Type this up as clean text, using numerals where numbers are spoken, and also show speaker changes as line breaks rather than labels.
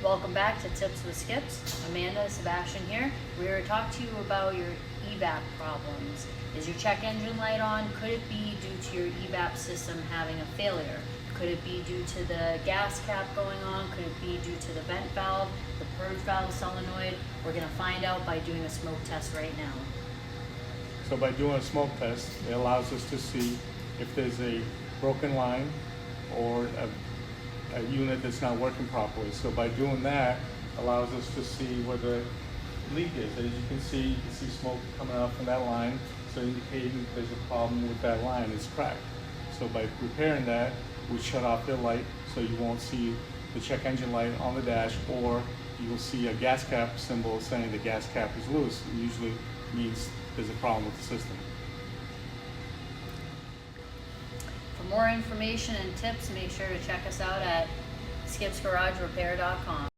Welcome back to Tips with Skips. Amanda, Sebastian here. We're here to talk to you about your EVAP problems. Is your check engine light on? Could it be due to your EVAP system having a failure? Could it be due to the gas cap going on? Could it be due to the vent valve, the purge valve solenoid? We're going to find out by doing a smoke test right now.
So by doing a smoke test, it allows us to see if there's a broken line or a unit that's not working properly. So by doing that, allows us to see where the leak is. As you can see smoke coming out from that line, so indicating there's a problem with that line, it's cracked. So by repairing that, we shut off the light so you won't see the check engine light on the dash, or you will see a gas cap symbol saying the gas cap is loose. It usually means there's a problem with the system.
For more information and tips, make sure to check us out at skipsgaragerepair.com.